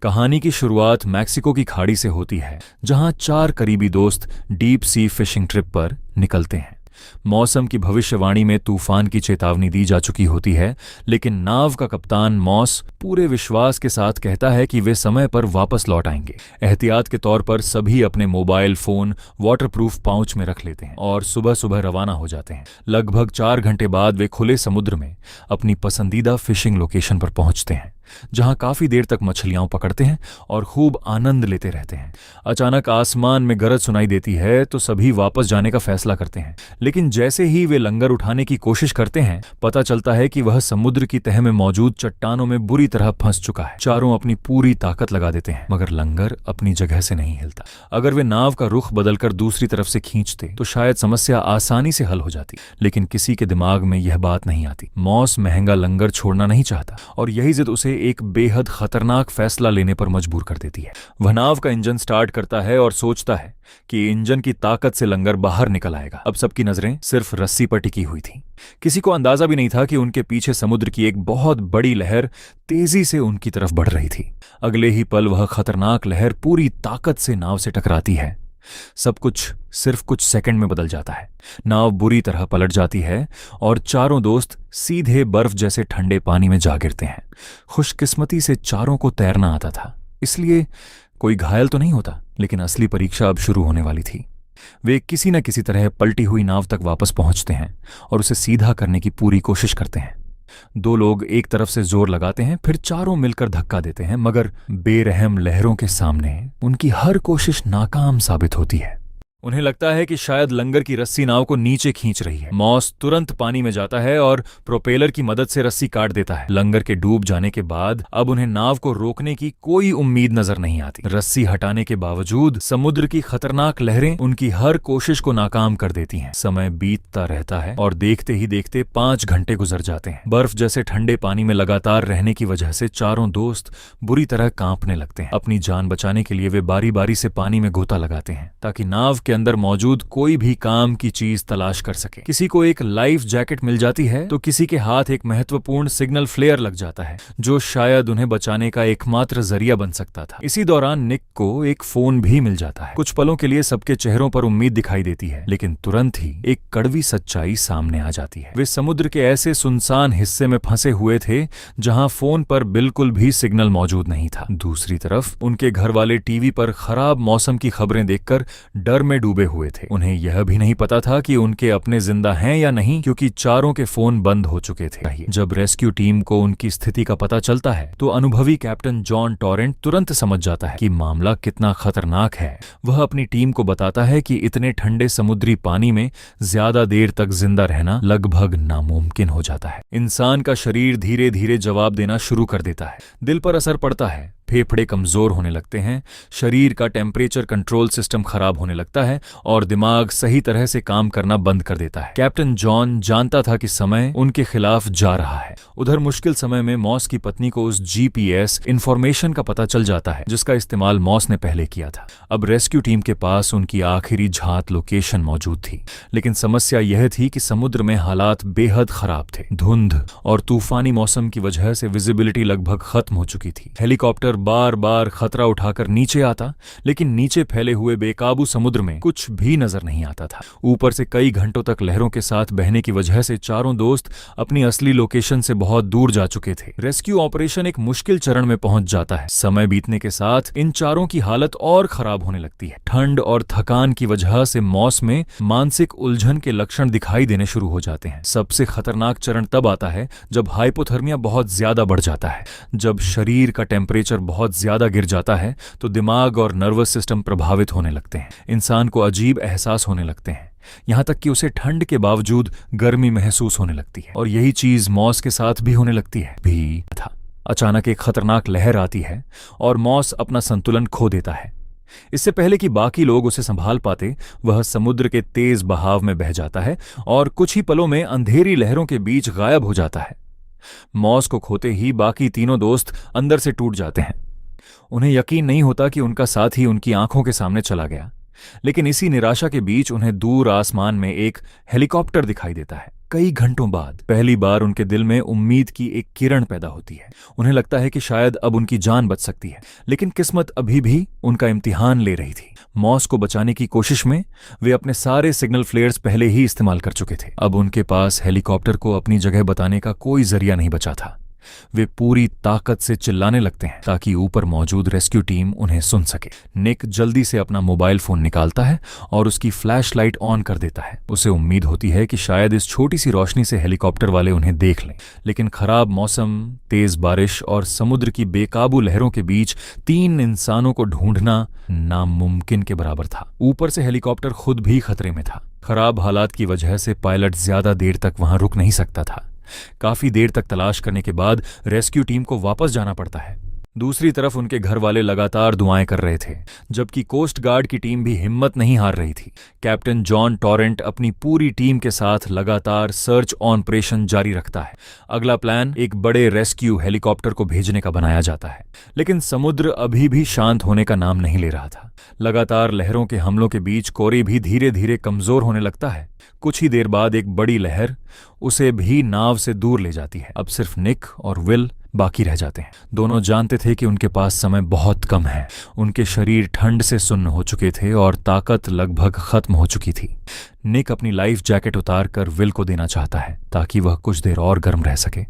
कहानी की शुरुआत मैक्सिको की खाड़ी से होती है, जहां चार करीबी दोस्त डीप सी फिशिंग ट्रिप पर निकलते हैं। मौसम की भविष्यवाणी में तूफान की चेतावनी दी जा चुकी होती है, लेकिन नाव का कप्तान मॉस पूरे विश्वास के साथ कहता है कि वे समय पर वापस लौट आएंगे। एहतियात के तौर पर सभी अपने मोबाइल फोन वाटरप्रूफ पाउच में रख लेते हैं और सुबह सुबह रवाना हो जाते हैं। लगभग 4 घंटे बाद वे खुले समुद्र में अपनी पसंदीदा फिशिंग लोकेशन पर पहुंचते हैं, जहां काफी देर तक मछलियां पकड़ते हैं और खूब आनंद लेते रहते हैं। अचानक आसमान में गरज सुनाई देती है तो सभी वापस जाने का फैसला करते हैं, लेकिन जैसे ही वे लंगर उठाने की कोशिश करते हैं, पता चलता है कि वह समुद्र की तह में मौजूद चट्टानों में बुरी तरह फंस चुका है। चारों अपनी पूरी ताकत लगा देते हैं, मगर लंगर अपनी जगह से नहीं हिलता। अगर वे नाव का रुख बदलकर दूसरी तरफ से खींचते तो शायद समस्या आसानी से हल हो जाती, लेकिन किसी के दिमाग में यह बात नहीं आती। मॉस महंगा लंगर छोड़ना नहीं चाहता और यही जिद उसे एक बेहद खतरनाक फैसला लेने पर मजबूर कर देती है। वह नाव का इंजन स्टार्ट करता है और सोचता है कि इंजन की ताकत से लंगर बाहर निकल आएगा। अब सबकी नजरें सिर्फ रस्सी पर टिकी हुई थीं। किसी को अंदाजा भी नहीं था कि उनके पीछे समुद्र की एक बहुत बड़ी लहर तेजी से उनकी तरफ बढ़ रही थी। अगले ही पल वह खतरनाक लहर पूरी ताकत से नाव से टकराती है। सब कुछ सिर्फ कुछ सेकंड में बदल जाता है। नाव बुरी तरह पलट जाती है और चारों दोस्त सीधे बर्फ जैसे ठंडे पानी में जा गिरते हैं। खुशकिस्मती से चारों को तैरना आता था, इसलिए कोई घायल तो नहीं होता, लेकिन असली परीक्षा अब शुरू होने वाली थी। वे किसी न किसी तरह पलटी हुई नाव तक वापस पहुंचते हैं और उसे सीधा करने की पूरी कोशिश करते हैं। 2 लोग एक तरफ से जोर लगाते हैं, फिर चारों मिलकर धक्का देते हैं, मगर बेरहम लहरों के सामने उनकी हर कोशिश नाकाम साबित होती है। उन्हें लगता है कि शायद लंगर की रस्सी नाव को नीचे खींच रही है। मॉस तुरंत पानी में जाता है और प्रोपेलर की मदद से रस्सी काट देता है। लंगर के डूब जाने के बाद अब उन्हें नाव को रोकने की कोई उम्मीद नजर नहीं आती। रस्सी हटाने के बावजूद समुद्र की खतरनाक लहरें उनकी हर कोशिश को नाकाम कर देती हैं। समय बीतता रहता है और देखते ही देखते 5 घंटे गुजर जाते हैं। बर्फ जैसे ठंडे पानी में लगातार रहने की वजह से चारों दोस्त बुरी तरह कांपने लगते हैं। अपनी जान बचाने के लिए वे बारी बारी से पानी में गोता लगाते हैं, ताकि नाव के अंदर मौजूद कोई भी काम की चीज तलाश कर सके। किसी को एक लाइफ जैकेट मिल जाती है तो किसी के हाथ एक महत्वपूर्ण सिग्नल फ्लेयर लग जाता है, जो शायद उन्हें बचाने का एकमात्र जरिया बन सकता था। इसी दौरान निक को एक फोन भी मिल जाता है। कुछ पलों के लिए सबके चेहरों पर उम्मीद दिखाई देती है, लेकिन तुरंत ही एक कड़वी सच्चाई सामने आ जाती है। वे समुद्र के ऐसे सुनसान हिस्से में फंसे हुए थे जहां फोन पर बिल्कुल भी सिग्नल मौजूद नहीं था। दूसरी तरफ उनके घर वाले टीवी पर खराब मौसम की खबरें देखकर डर में डूबे हुए थे। उन्हें यह भी नहीं पता था कि उनके अपने जिंदा हैं या नहीं, क्योंकि चारों के फोन बंद हो चुके थे। जब रेस्क्यू टीम को उनकी स्थिति का पता चलता है तो अनुभवी कैप्टन जॉन टॉरेंट तुरंत समझ जाता है कि मामला कितना खतरनाक है। वह अपनी टीम को बताता है कि इतने ठंडे समुद्री पानी में ज्यादा देर तक जिंदा रहना लगभग नामुमकिन हो जाता है। इंसान का शरीर धीरे धीरे जवाब देना शुरू कर देता है। दिल पर असर पड़ता है, फेफड़े कमजोर होने लगते हैं, शरीर का टेम्परेचर कंट्रोल सिस्टम खराब होने लगता है और दिमाग सही तरह से काम करना बंद कर देता है। कैप्टन जॉन जानता था कि समय उनके खिलाफ जा रहा है। उधर मुश्किल समय में मॉस की पत्नी को उस जीपीएस इंफॉर्मेशन का पता चल जाता है, जिसका इस्तेमाल मॉस ने पहले किया था। अब रेस्क्यू टीम के पास उनकी आखिरी झात लोकेशन मौजूद थी, लेकिन समस्या यह थी कि समुद्र में हालात बेहद खराब थे। धुंध और तूफानी मौसम की वजह से विजिबिलिटी लगभग खत्म हो चुकी थी। हेलीकॉप्टर बार बार खतरा उठाकर नीचे आता, लेकिन नीचे फैले हुए बेकाबू समुद्र में कुछ भी नजर नहीं आता था। ऊपर से कई घंटों तक लहरों के साथ बहने की वजह से चारों दोस्त अपनी असली लोकेशन से बहुत दूर जा चुके थे। रेस्क्यू ऑपरेशन एक मुश्किल चरण में पहुंच जाता है। समय बीतने के साथ इन चारों की हालत और खराब होने लगती है। ठंड और थकान की वजह से मॉस में मानसिक उलझन के लक्षण दिखाई देने शुरू हो जाते हैं। सबसे खतरनाक चरण तब आता है जब हाइपोथर्मिया बहुत ज्यादा बढ़ जाता है। जब शरीर का टेम्परेचर बहुत ज्यादा गिर जाता है तो दिमाग और नर्वस सिस्टम प्रभावित होने लगते हैं। इंसान को अजीब एहसास होने लगते हैं, यहां तक कि उसे ठंड के बावजूद गर्मी महसूस होने लगती है। और यही चीज मॉस के साथ भी होने लगती है भी था। अचानक एक खतरनाक लहर आती है और मॉस अपना संतुलन खो देता है। इससे पहले कि बाकी लोग उसे संभाल पाते, वह समुद्र के तेज बहाव में बह जाता है और कुछ ही पलों में अंधेरी लहरों के बीच गायब हो जाता है। मॉस को खोते ही बाकी तीनों दोस्त अंदर से टूट जाते हैं। उन्हें यकीन नहीं होता कि उनका साथी उनकी आंखों के सामने चला गया, लेकिन इसी निराशा के बीच उन्हें दूर आसमान में एक हेलीकॉप्टर दिखाई देता है। कई घंटों बाद पहली बार उनके दिल में उम्मीद की एक किरण पैदा होती है। उन्हें लगता है कि शायद अब उनकी जान बच सकती है, लेकिन किस्मत अभी भी उनका इम्तिहान ले रही थी। मॉस को बचाने की कोशिश में वे अपने सारे सिग्नल फ्लेयर्स पहले ही इस्तेमाल कर चुके थे। अब उनके पास हेलीकॉप्टर को अपनी जगह बताने का कोई जरिया नहीं बचा था। वे पूरी ताकत से चिल्लाने लगते हैं ताकि ऊपर मौजूद रेस्क्यू टीम उन्हें सुन सके। निक जल्दी से अपना मोबाइल फोन निकालता है और उसकी फ्लैशलाइट ऑन कर देता है। उसे उम्मीद होती है कि शायद इस छोटी सी रोशनी से हेलीकॉप्टर वाले उन्हें देख लें, लेकिन खराब मौसम, तेज बारिश और समुद्र की बेकाबू लहरों के बीच 3 इंसानों को ढूंढना नामुमकिन के बराबर था। ऊपर से हेलीकॉप्टर खुद भी खतरे में था। खराब हालात की वजह से पायलट ज्यादा देर तक वहां रुक नहीं सकता था। काफी देर तक तलाश करने के बाद रेस्क्यू टीम को वापस जाना पड़ता है। दूसरी तरफ उनके घर वाले लगातार दुआएं कर रहे थे, जबकि कोस्ट गार्ड की टीम भी हिम्मत नहीं हार रही थी। कैप्टन जॉन टॉरेंट अपनी पूरी टीम के साथ लगातार सर्च ऑपरेशन जारी रखता है। अगला प्लान एक बड़े रेस्क्यू हेलीकॉप्टर को भेजने का बनाया जाता है, लेकिन समुद्र अभी भी शांत होने का नाम नहीं ले रहा था। लगातार लहरों के हमलों के बीच कोरी भी धीरे धीरे कमजोर होने लगता है। कुछ ही देर बाद एक बड़ी लहर उसे भी नाव से दूर ले जाती है। अब सिर्फ निक और विल बाकी रह जाते हैं। दोनों जानते थे कि उनके पास समय बहुत कम है। उनके शरीर ठंड से सुन्न हो चुके थे और ताकत लगभग खत्म हो चुकी थी। निक अपनी लाइफ जैकेट उतार कर विल को देना चाहता है ताकि वह कुछ देर और गर्म रह सके,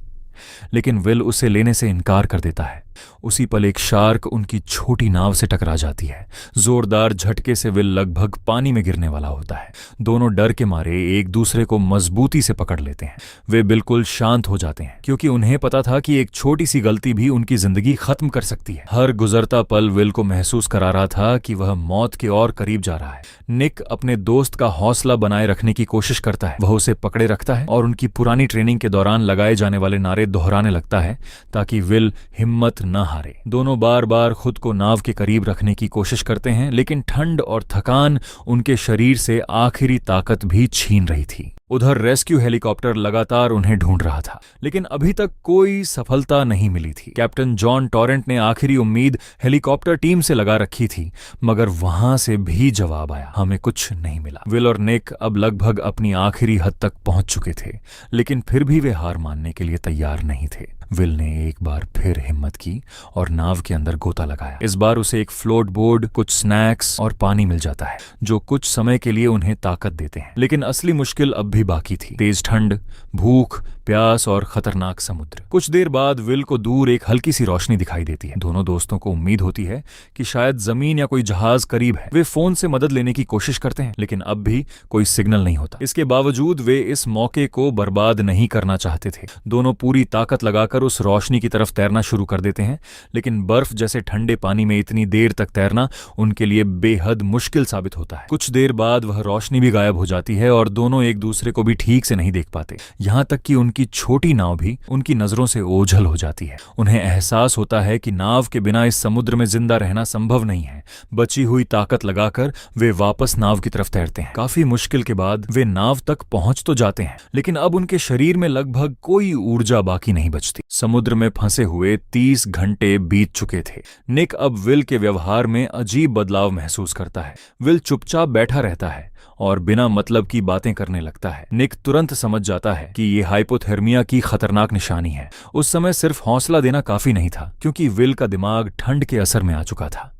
लेकिन विल उसे लेने से इनकार कर देता है। उसी पल एक शार्क उनकी छोटी नाव से टकरा जाती है। जोरदार झटके से विल लगभग पानी में गिरने वाला होता है। दोनों डर के मारे एक दूसरे को मजबूती से पकड़ लेते हैं। वे बिल्कुल शांत हो जाते हैं, क्योंकि उन्हें पता था कि एक छोटी सी गलती भी उनकी जिंदगी खत्म कर सकती है। हर गुजरता पल विल को महसूस करा रहा था कि वह मौत के और करीब जा रहा है। निक अपने दोस्त का हौसला बनाए रखने की कोशिश करता है। वह उसे पकड़े रखता है और उनकी पुरानी ट्रेनिंग के दौरान लगाए जाने वाले नारे दोहराने लगता है ताकि विल हिम्मत न हारे। दोनों बार बार खुद को नाव के करीब रखने की कोशिश करते हैं, लेकिन ठंड और थकान उनके शरीर से आखिरी ताकत भी छीन रही थी। उधर रेस्क्यू हेलीकॉप्टर लगातार उन्हें ढूंढ रहा था, लेकिन अभी तक कोई सफलता नहीं मिली थी। कैप्टन जॉन टॉरेंट ने आखिरी उम्मीद हेलीकॉप्टर टीम से लगा रखी थी, मगर वहां से भी जवाब आया, हमें कुछ नहीं मिला। विल और निक अब लगभग अपनी आखिरी हद तक पहुंच चुके थे, लेकिन फिर भी वे हार मानने के लिए तैयार नहीं थे। विल ने एक बार फिर हिम्मत की और नाव के अंदर गोता लगाया। इस बार उसे एक फ्लोट बोर्ड, कुछ स्नैक्स और पानी मिल जाता है, जो कुछ समय के लिए उन्हें ताकत देते हैं। लेकिन असली मुश्किल अब भी बाकी थी। तेज ठंड, भूख, प्यास और खतरनाक समुद्र। कुछ देर बाद विल को दूर एक हल्की सी रोशनी दिखाई देती है। दोनों दोस्तों को उम्मीद होती है कि शायद जमीन या कोई जहाज करीब है। वे फोन से मदद लेने की कोशिश करते हैं, लेकिन अब भी कोई सिग्नल नहीं होता। इसके बावजूद वे इस मौके को बर्बाद नहीं करना चाहते थे। दोनों पूरी ताकत लगाकर उस रोशनी की तरफ तैरना शुरू कर देते हैं, लेकिन बर्फ जैसे ठंडे पानी में इतनी देर तक तैरना उनके लिए बेहद मुश्किल साबित होता है। कुछ देर बाद वह रोशनी भी गायब हो जाती है और दोनों एक दूसरे को भी ठीक से नहीं देख पाते। यहां तक कि उनकी छोटी नाव भी उनकी नजरों से ओझल हो जाती है। उन्हें एहसास होता है कि नाव के बिना इस समुद्र में जिंदा रहना संभव नहीं है। बची हुई ताकत लगाकर वे वापस नाव की तरफ तैरते हैं। काफी मुश्किल के बाद वे नाव तक पहुंच तो जाते हैं, लेकिन अब उनके शरीर में लगभग कोई ऊर्जा बाकी नहीं बचती। समुद्र में फंसे हुए 30 घंटे बीत चुके थे। निक अब विल के व्यवहार में अजीब बदलाव महसूस करता है। विल चुपचाप बैठा रहता है और बिना मतलब की बातें करने लगता है। निक तुरंत समझ जाता है कि ये हाइपोथर्मिया की खतरनाक निशानी है। उस समय सिर्फ हौसला देना काफी नहीं था, क्योंकि विल का दिमाग ठंड के असर में आ चुका था।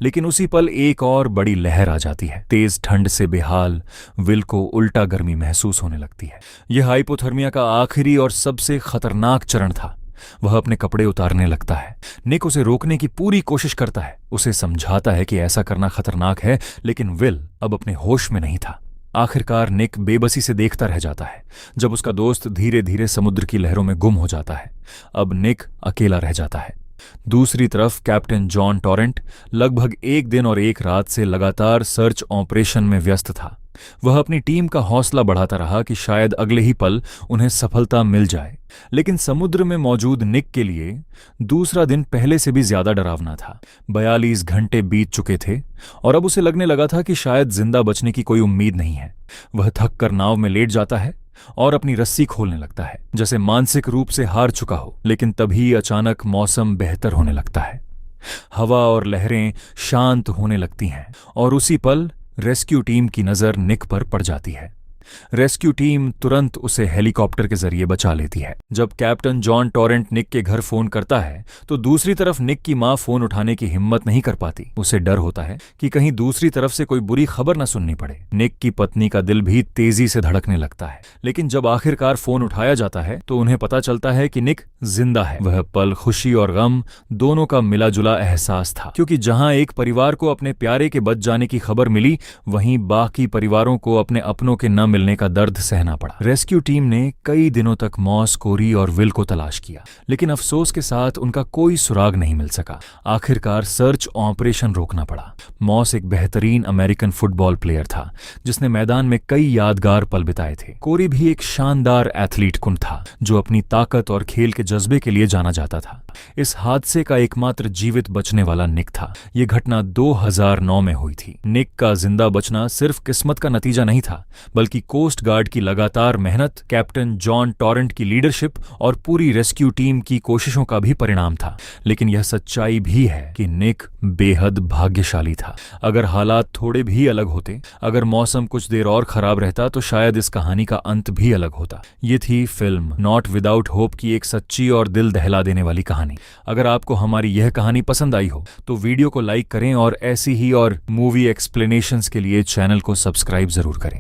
लेकिन उसी पल एक और बड़ी लहर आ जाती है। तेज ठंड से बेहाल विल को उल्टा गर्मी महसूस होने लगती है। यह हाइपोथर्मिया का आखिरी और सबसे खतरनाक चरण था। वह अपने कपड़े उतारने लगता है। निक उसे रोकने की पूरी कोशिश करता है, उसे समझाता है कि ऐसा करना खतरनाक है, लेकिन विल अब अपने होश में नहीं था। आखिरकार निक बेबसी से देखता रह जाता है जब उसका दोस्त धीरे धीरे समुद्र की लहरों में गुम हो जाता है। अब निक अकेला रह जाता है। दूसरी तरफ कैप्टन जॉन टॉरेंट लगभग 1 दिन और 1 रात से लगातार सर्च ऑपरेशन में व्यस्त था। वह अपनी टीम का हौसला बढ़ाता रहा कि शायद अगले ही पल उन्हें सफलता मिल जाए। लेकिन समुद्र में मौजूद निक के लिए दूसरा दिन पहले से भी ज्यादा डरावना था। 42 घंटे बीत चुके थे और अब उसे लगने लगा था कि शायद जिंदा बचने की कोई उम्मीद नहीं है। वह थक कर नाव में लेट जाता है और अपनी रस्सी खोलने लगता है, जैसे मानसिक रूप से हार चुका हो। लेकिन तभी अचानक मौसम बेहतर होने लगता है। हवा और लहरें शांत होने लगती हैं और उसी पल रेस्क्यू टीम की नजर निक पर पड़ जाती है। रेस्क्यू टीम तुरंत उसे हेलीकॉप्टर के जरिए बचा लेती है। जब कैप्टन जॉन टॉरेंट निक के घर फोन करता है तो दूसरी तरफ निक की मां फोन उठाने की हिम्मत नहीं कर पाती। उसे डर होता है कि कहीं दूसरी तरफ से कोई बुरी खबर न सुननी पड़े। निक की पत्नी का दिल भी तेजी से धड़कने लगता है, लेकिन जब आखिरकार फोन उठाया जाता है तो उन्हें पता चलता है कि निक जिंदा है। वह पल खुशी और गम दोनों का मिला जुला एहसास था, क्योंकि जहां एक परिवार को अपने प्यारे के बच जाने की खबर मिली, वहीं बाकी परिवारों को अपने अपनों के न मिलने का दर्द सहना पड़ा। रेस्क्यू टीम ने कई दिनों तक मॉस, कोरी और विल को तलाश किया, लेकिन अफसोस के साथ उनका कोई सुराग नहीं मिल सका। आखिरकार सर्च ऑपरेशन रोकना पड़ा। मॉस एक बेहतरीन अमेरिकन फुटबॉल प्लेयर था जिसने मैदान में कई यादगार पल बिताए थे। कोरी भी एक शानदार एथलीट कुन था जो अपनी ताकत और खेल के जज्बे के लिए जाना जाता था। इस हादसे का एकमात्र जीवित बचने वाला निक था। यह घटना 2009 में हुई थी। निक का जिंदा बचना सिर्फ किस्मत का नतीजा नहीं था, बल्कि कोस्ट गार्ड की लगातार मेहनत, कैप्टन जॉन टॉरेंट की लीडरशिप और पूरी रेस्क्यू टीम की कोशिशों का भी परिणाम था। लेकिन यह सच्चाई भी है कि निक बेहद भाग्यशाली था। अगर हालात थोड़े भी अलग होते, अगर मौसम कुछ देर और खराब रहता, तो शायद इस कहानी का अंत भी अलग होता। ये थी फिल्म नॉट विदाउट होप की एक सच्ची और दिल दहला देने वाली कहानी। अगर आपको हमारी यह कहानी पसंद आई हो तो वीडियो को लाइक करें और ऐसी ही और मूवी एक्सप्लेनेशंस के लिए चैनल को सब्सक्राइब जरूर करें।